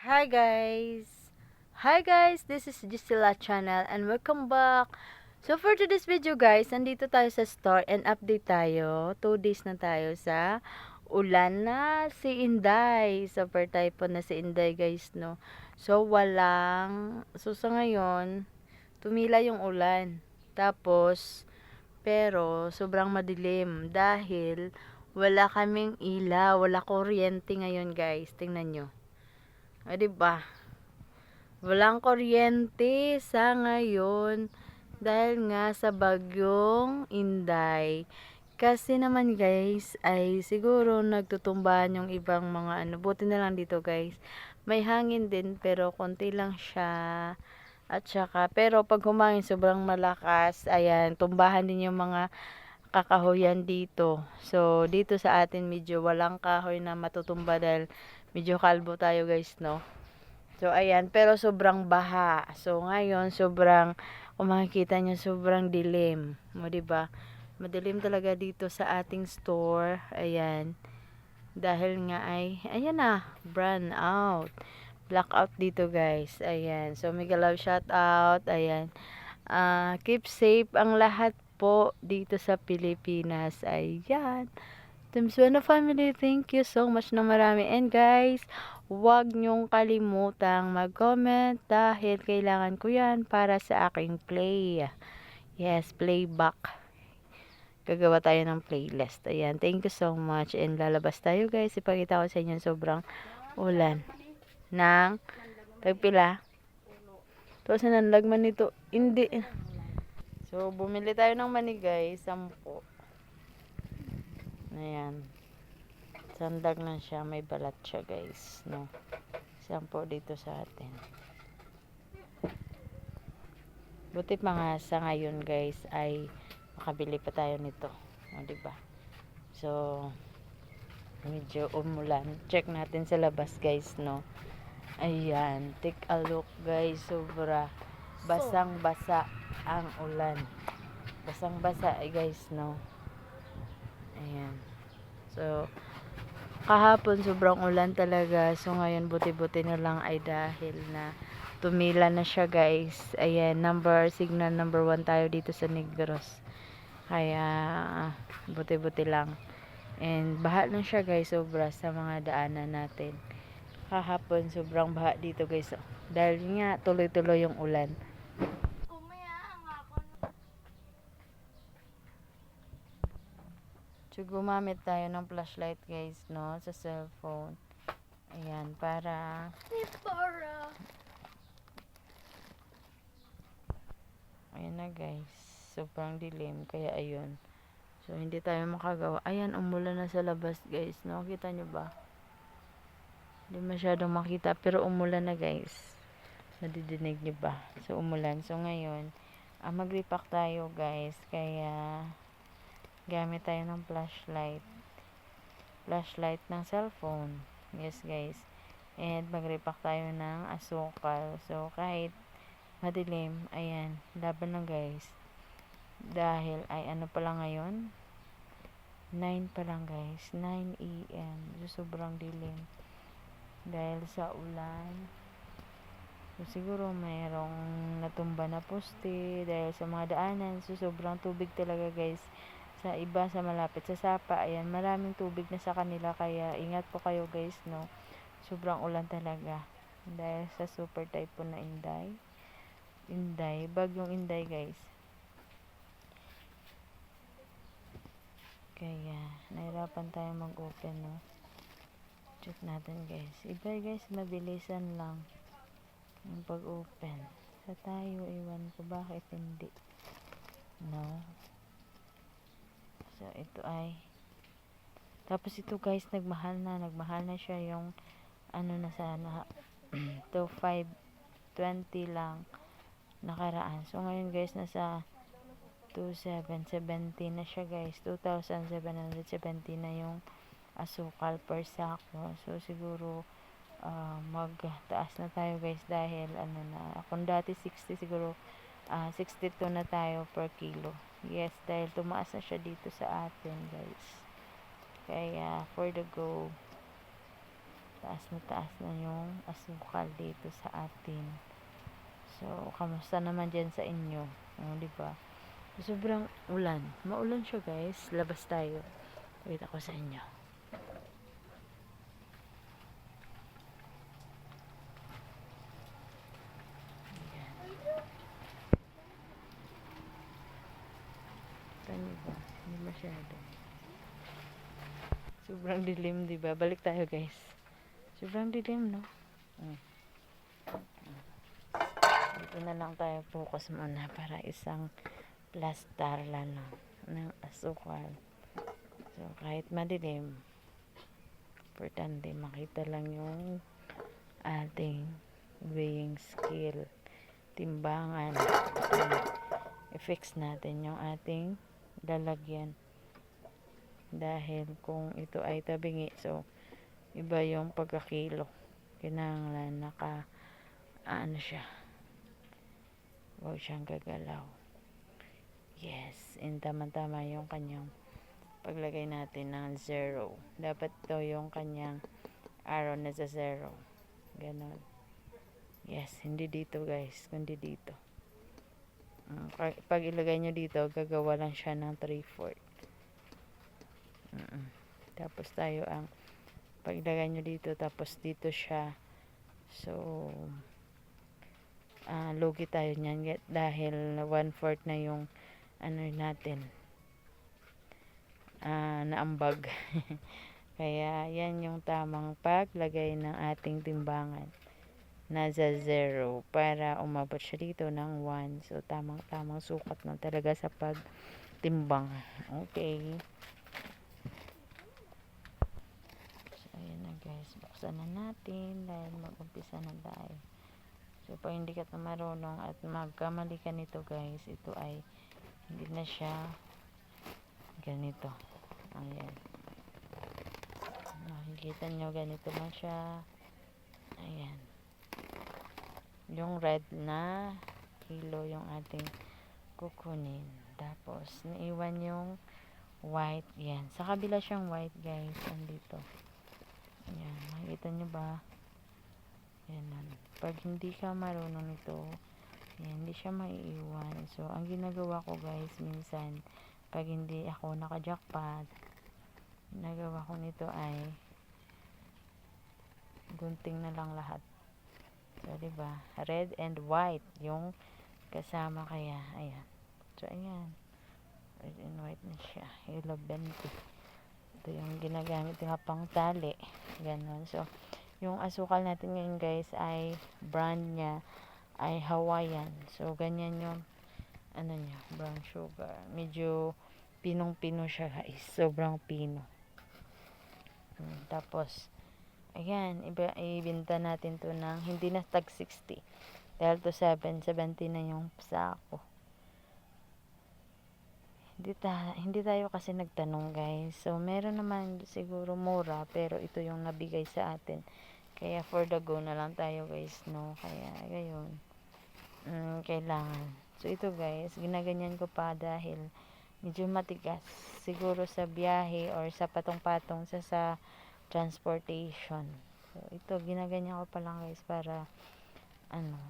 Hi guys! Hi guys! This is Gisela channel and welcome back! So for today's video guys, nandito tayo sa store and update tayo. 2 days na tayo sa ulan na si Inday. Super typhoon na si Inday guys, no? So sa ngayon, tumila yung ulan. Tapos, pero sobrang madilim dahil wala kaming ilaw, wala kuryente ngayon guys. Tingnan nyo. O, diba? Walang kuryente sa ngayon dahil nga sa bagyong Inday. Kasi naman guys ay siguro nagtutumbahan yung ibang mga ano. Buti na lang dito guys. May hangin din pero konti lang siya. At saka pero pag humangin sobrang malakas. Ayan, tumbahan din yung mga kakahoyan dito. So dito sa atin medyo walang kahoy na matutumba dahil medyo kalbo tayo guys, no? So, ayan. Pero sobrang baha. So, ngayon, kung makikita nyo, sobrang dilim. O, diba? Madilim talaga dito sa ating store. Ayan. Dahil nga ayan na, brown out. Blackout dito, guys. Ayan. So, mega love shout out. Ayan. Keep safe ang lahat po dito sa Pilipinas. Ayan. Teams Buena Family, thank you so much na marami. And guys, huwag nyong kalimutang mag-comment dahil kailangan ko yan para sa aking play. Yes, playback. Gagawa tayo ng playlist. Ayan, thank you so much. And lalabas tayo guys. Ipakita ko sa inyo sobrang ulan. Nang tagpila. Tapos na nalagman nito. Hindi. So, bumili tayo ng mani guys. 10. Ayan. Sandag na siya, may balat siya guys, no. Sampo dito sa atin. Buti pa nga sa ngayon guys ay makabili pa tayo nito. O, diba? So, medyo umulan. Check natin sa labas guys, no. Ayan, take a look guys, sobra basang-basa ang ulan. Basang-basa guys, no. Ayan. So, kahapon sobrang ulan talaga. So ngayon buti-buti na lang ay dahil na tumila na siya guys. Ayan, signal number 1 tayo dito sa Negros. Kaya buti-buti lang. And baha na siya guys, sobra sa mga daanan natin. Kahapon sobrang baha dito guys. Dahil nga tuloy-tuloy yung ulan. So gumamit tayo ng flashlight guys, no, sa cellphone. Ayan, para ayan na guys, sobrang dilim, kaya ayun. So hindi tayo makagawa. Ayan, umulan na sa labas guys, no, kita nyo ba? Hindi masyadong makita, pero umulan na guys. Nadidinig nyo ba? So umulan. So ngayon, mag-repack tayo guys, kaya gamit tayo ng flashlight ng cellphone. Yes guys. And mag-repack tayo ng asukal. So kahit madilim, ayan, laban lang guys. Dahil ay ano pa lang ngayon, 9 pa lang guys, 9 AM. So sobrang dilim dahil sa ulan. So siguro mayroong natumba na poste dahil sa mga daanan. So sobrang tubig talaga guys. Sa iba, sa malapit sa Sapa, ayan, maraming tubig na sa kanila, kaya ingat po kayo guys, no. Sobrang ulan talaga dahil sa super typhoon na bagyong Inday guys. Kaya nahirapan tayo mag-open, no. Check natin guys. Iba guys, mabilisan lang yung pag-open. Sa tayo, iwan ko bakit hindi, no. So ito ay tapos ito guys, nagmahal na siya yung ano na sana to 520 lang nakaraan. So ngayon guys, nasa 2770 na siya guys. 2,770 na yung asukal per sako. So siguro magtaas na tayo guys dahil ano na, kung dati 60 siguro 62 na tayo per kilo. Yes, dahil tumaas na siya dito sa atin guys. Kaya for the go, taas na yung asukal dito sa atin. So, kamusta naman dyan sa inyo? Di ba? Sobrang ulan. Maulan siya, guys. Labas tayo. Wait ako sa inyo. Ano ba? Hindi masyado. Sobrang dilim, di ba? Balik tayo, guys. Sobrang dilim, no? Dito na lang tayo focus muna para isang plastar lang ng asukal. So, kahit madilim, importante makita lang yung ating weighing scale, timbangan. I-fix natin yung ating lalagyan. Dahil kung ito ay tabingi, so iba yung pagkakilo. Kailangan ano siya, huwag siyang gagalaw. Yes, and tama-tama yung kanyang paglagay natin ng 0. Dapat to yung kanyang arrow na sa 0. Ganon. Yes, hindi dito, guys, kundi dito. Pag ilagay nyo dito, gagawa lang siya ng 3/4. Tapos tayo ang pag ilagay nyo dito, tapos dito siya. So, lugi tayo nyan dahil 1/4 na yung ano natin, naambag. Kaya yan yung tamang paglagay ng ating timbangan, nasa 0 para umabot siya dito ng 1. So tamang sukat na talaga sa pagtimbang. Okay, so ayan na, guys, buksan na natin dahil mag-umpisa na tayo. So pag hindi ka marunong at magkamali ka nito, guys, ito ay hindi na siya ganito. Ayan, makikita nyo, ganito na siya. Ayan, yung red na kilo yung ating kukunin. Tapos naiwan yung white. Yan, sa kabila siyang white, guys, andito. Ayan, makikita nyo ba? Yan. Pag hindi ka marunong nito, yan, hindi siya maiiwan. So ang ginagawa ko, guys, minsan pag hindi ako naka-jackpot, nagawa ko nito ay gunting na lang lahat. So, diba? Red and white yung kasama, kaya, ayan. So, ayan. Red and white na siya. Hilo 20. Ito yung ginagamit yung pang tali. Ganon. So, yung asukal natin ngayon, guys, ay brand niya ay Hawaiian. So, ganyan yung ano niya, brown sugar. Medyo pinong-pino siya, guys. Sobrang pino. Tapos, ayan, ibenta natin to ng hindi na tag 60. Dahil to 70 na yung sako. Hindi tayo kasi nagtanong, guys. So, meron naman siguro mura, pero ito yung nabigay sa atin. Kaya for the go na lang tayo, guys, no? Kaya, gayon. Kailangan. So, ito, guys, ginaganyan ko pa dahil medyo matigas. Siguro sa biyahe or sa patong-patong sa transportation. So, ito, ginaganyan ko pa lang, guys, para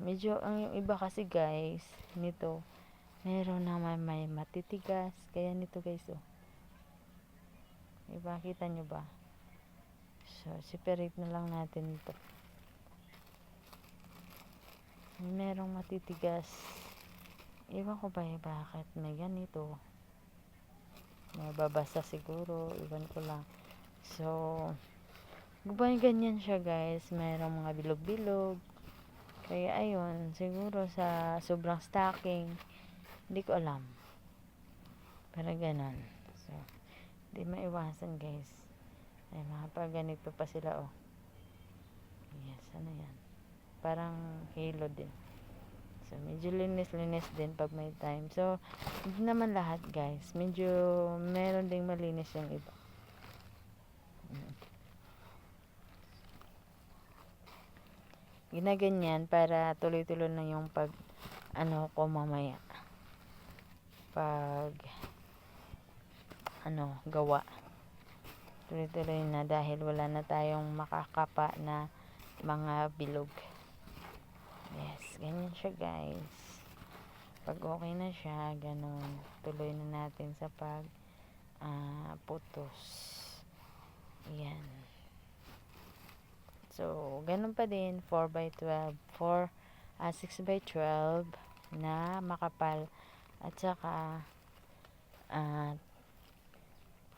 medyo, ang iba kasi, guys, nito, meron naman may matitigas. Kaya nito, guys, iba, kita nyo ba? So, separate na lang natin ito. Merong matitigas. Iwan ko ba bakit may ganito. May babasa siguro. Iwan ko lang. So, ganyan siya, guys. Merong mga bilog-bilog. Kaya, ayun. Siguro sa sobrang stocking. Hindi ko alam. Pero ganon. So, hindi maiwasan, guys. Ay, mga pag ganito pa sila, Yes, ano yan? Parang halo din. So, medyo linis-linis din pag may time. So, hindi naman lahat, guys. Medyo meron ding malinis yung iba. Ginaganyan para tuloy-tuloy na yung ko mamaya. Pag gawa. tuloy-tuloy na dahil wala na tayong makakapa na mga bilog. Yes, ganyan siya guys. Pag okay na siya, ganun, tuloy na natin sa putos. Yan. So, ganun pa din, 4x12, 6x12 na makapal, at saka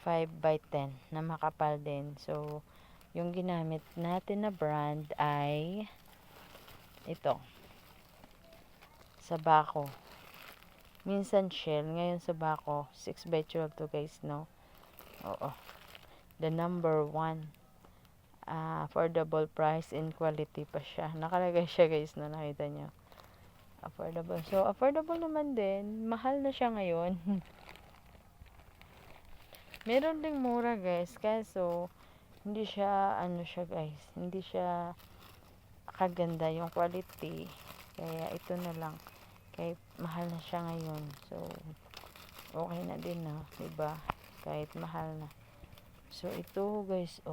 5x10 na makapal din. So, yung ginamit natin na brand ay ito, Sabaco. Minsan Shell, ngayon Sabaco. 6x12 to guys, no? Oo. The number 1. Affordable price and quality pa siya. Nakalagay siya guys, no? Nakita nyo. Affordable. So, affordable naman din. Mahal na siya ngayon. Meron ding mura guys. Kaso, hindi siya, guys. Hindi siya kaganda yung quality. Kaya, ito na lang. Kahit mahal na siya ngayon. So, okay na din, no? Diba? Kahit mahal na. So, ito guys,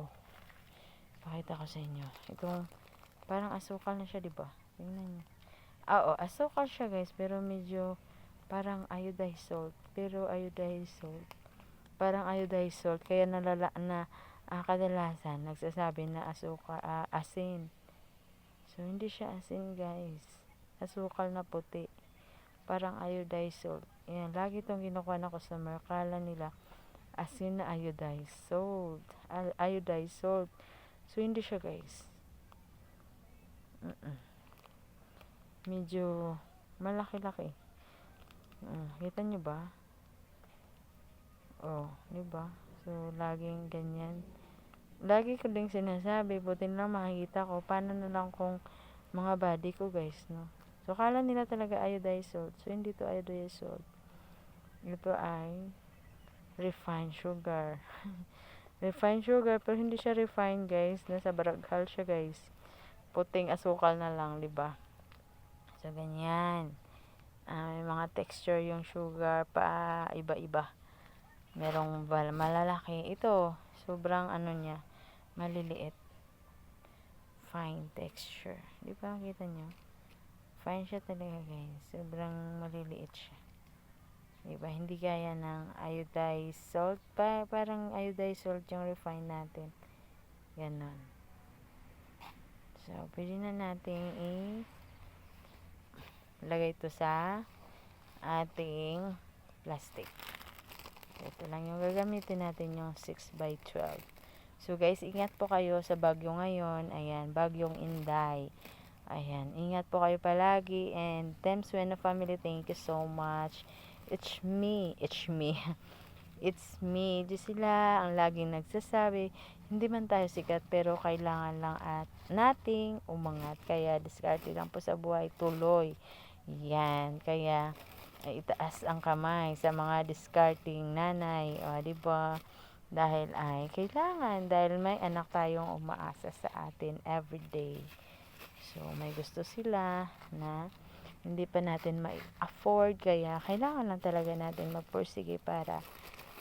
pakita ko sa inyo. Itong, parang asukal na siya, diba? Tingnan nyo. Asukal siya guys. Pero medyo, parang iodized salt. Pero iodized salt. Parang iodized salt. Kaya kadalasan, nagsasabi na asin. So, hindi siya asin guys. Asukal na puti. Parang iodized salt. Ayan, lagi itong kinukuha na customer. Kala nila, asin na iodized salt. Iodized salt. So, hindi siya guys. Medyo malaki-laki. Kita nyo ba? Diba? So, laging ganyan. Lagi ko ding sinasabi, buti lang makikita ko. Paano na lang kung mga body ko guys, no? So, kala nila talaga iodized salt. So, hindi to iodized salt. Ito ay refined sugar. Refined sugar, pero hindi siya refined guys. Nasa baraghal siya guys. Puting asukal na lang, diba? So, ganyan. May mga texture yung sugar pa iba-iba. Merong malalaki. Ito, sobrang niya, maliliit. Fine texture. Diba, kita nyo? Fine siya talaga guys. Sobrang maliliit siya. Diba? Hindi gaya ng iodized salt. Parang iodized salt yung refine natin. Ganon. So, pwede na natin lagay ito sa ating plastic. Ito lang yung gagamitin natin, yung 6x12. So, guys, ingat po kayo sa bagyo ngayon. Ayan, bagyong Inday. Ayan, ingat po kayo palagi. And Thames Bueno family, thank you so much. It's me. It's me. Di sila ang laging nagsasabi, hindi man tayo sikat, pero kailangan lang at nating umangat. Kaya, diskarte lang po sa buhay. Tuloy. Yan. Kaya, itaas ang kamay sa mga discarding nanay. Diba? Dahil dahil may anak tayong umaasa sa atin everyday. So, may gusto sila na hindi pa natin ma-afford, kaya kailangan lang talaga natin magpursige para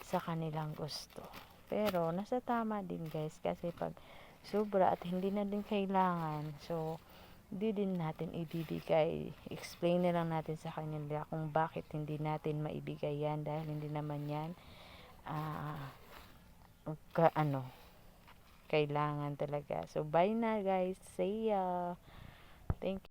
sa kanilang gusto. Pero, nasa tama din guys, kasi pag sobra at hindi na din kailangan, so, hindi din natin ibibigay. Explain na lang natin sa kanila kung bakit hindi natin maibigay yan, dahil hindi naman yan kailangan talaga. So, bye na guys. See ya. Thank you.